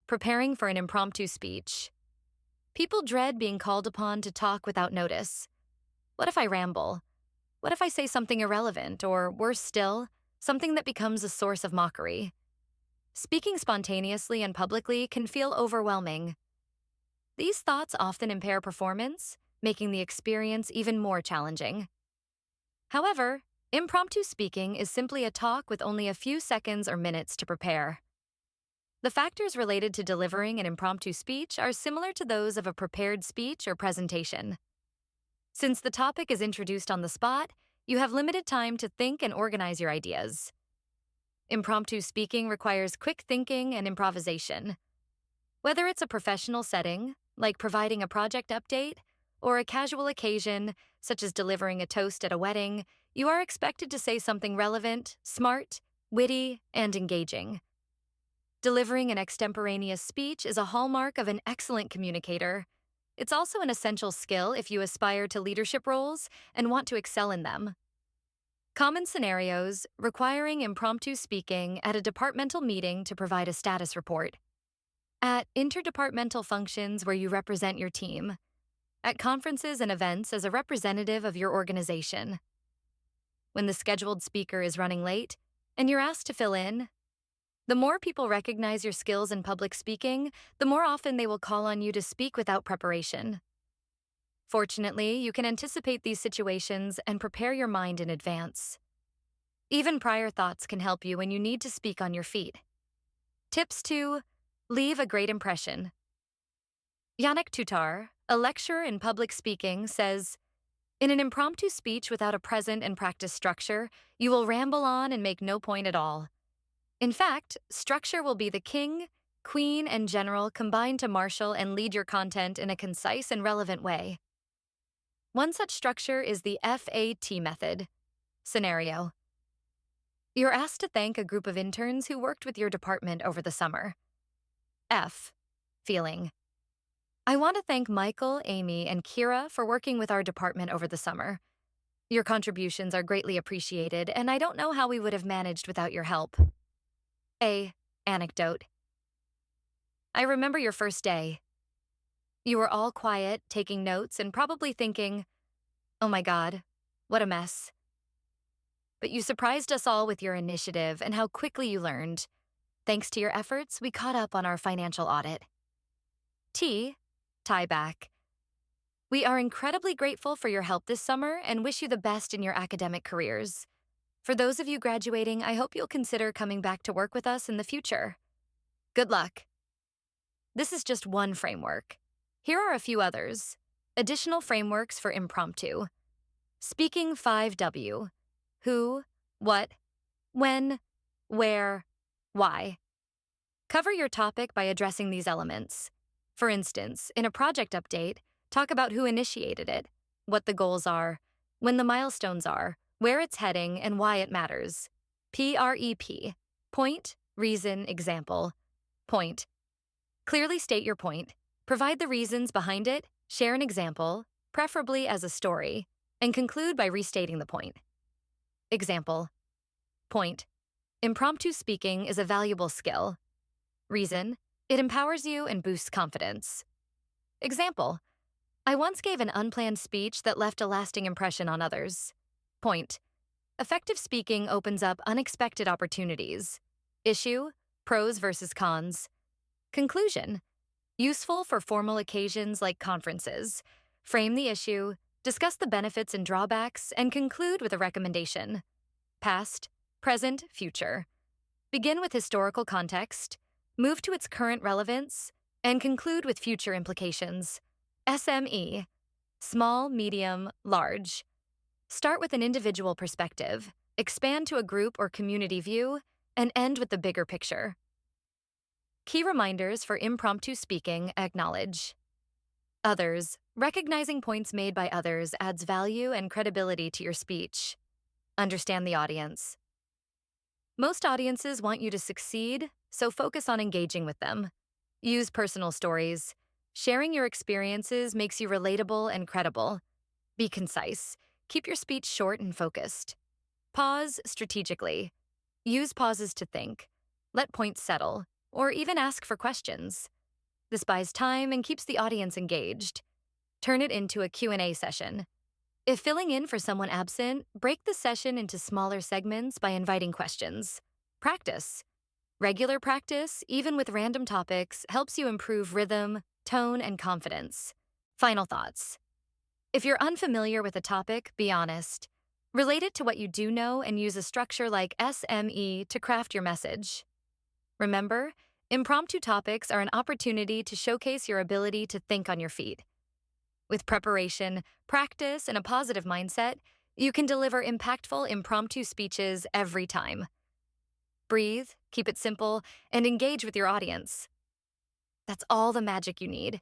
Preparing for an impromptu speech. People dread being called upon to talk without notice. What if I ramble? What if I say something irrelevant, or worse still, something that becomes a source of mockery? Speaking spontaneously and publicly can feel overwhelming. These thoughts often impair performance, making the experience even more challenging. However, impromptu speaking is simply a talk with only a few seconds or minutes to prepare. The factors related to delivering an impromptu speech are similar to those of a prepared speech or presentation. Since the topic is introduced on the spot, you have limited time to think and organize your ideas. Impromptu speaking requires quick thinking and improvisation. Whether it's a professional setting, like providing a project update, or a casual occasion, such as delivering a toast at a wedding, you are expected to say something relevant, smart, witty, and engaging. Delivering an extemporaneous speech is a hallmark of an excellent communicator. It's also an essential skill if you aspire to leadership roles and want to excel in them. Common scenarios requiring impromptu speaking at a departmental meeting to provide a status report, at interdepartmental functions where you represent your team, at conferences and events as a representative of your organization. When the scheduled speaker is running late and you're asked to fill in, the more people recognize your skills in public speaking, the more often they will call on you to speak without preparation. Fortunately, you can anticipate these situations and prepare your mind in advance. Even prior thoughts can help you when you need to speak on your feet. Tips to leave a great impression. Yannick Tutar, a lecturer in public speaking, says, "In an impromptu speech without a present and practice structure, you will ramble on and make no point at all. In fact, structure will be the king, queen, and general combined to marshal and lead your content in a concise and relevant way." One such structure is the FAT method. Scenario: you're asked to thank a group of interns who worked with your department over the summer. F. Feeling: I want to thank Michael, Amy, and Kira for working with our department over the summer. Your contributions are greatly appreciated, and I don't know how we would have managed without your help. A. Anecdote: I remember your first day. You were all quiet, taking notes, and probably thinking, "Oh my God, what a mess." But you surprised us all with your initiative and how quickly you learned. Thanks to your efforts, we caught up on our financial audit. T. Tie back: we are incredibly grateful for your help this summer and wish you the best in your academic careers. For those of you graduating, I hope you'll consider coming back to work with us in the future. Good luck. This is just one framework. Here are a few others. Additional frameworks for impromptu. Speaking 5W. Who, what, when, where, why. Cover your topic by addressing these elements. For instance, in a project update, talk about who initiated it, what the goals are, when the milestones are, where it's heading, and why it matters. PREP. Point, reason, example. Point. Clearly state your point. Provide the reasons behind it, share an example, preferably as a story, and conclude by restating the point. Example. Point. Impromptu speaking is a valuable skill. Reason. It empowers you and boosts confidence. Example. I once gave an unplanned speech that left a lasting impression on others. Point. Effective speaking opens up unexpected opportunities. Issue. Pros versus cons. Conclusion. Useful for formal occasions like conferences. Frame the issue, discuss the benefits and drawbacks, and conclude with a recommendation. Past, present, future. Begin with historical context, move to its current relevance, and conclude with future implications. SME. Small, medium, large. Start with an individual perspective, expand to a group or community view, and end with the bigger picture. Key reminders for impromptu speaking: acknowledge others. Recognizing points made by others adds value and credibility to your speech. Understand the audience. Most audiences want you to succeed, so focus on engaging with them. Use personal stories. Sharing your experiences makes you relatable and credible. Be concise. Keep your speech short and focused. Pause strategically. Use pauses to think. Let points settle. or even ask for questions. This buys time and keeps the audience engaged. Turn it into a Q&A session. If filling in for someone absent, break the session into smaller segments by inviting questions. Practice. Regular practice, even with random topics, helps you improve rhythm, tone, and confidence. Final thoughts. If you're unfamiliar with a topic, be honest. Relate it to what you do know and use a structure like SME to craft your message. Remember, impromptu topics are an opportunity to showcase your ability to think on your feet. With preparation, practice, and a positive mindset, you can deliver impactful impromptu speeches every time. Breathe, keep it simple, and engage with your audience. That's all the magic you need.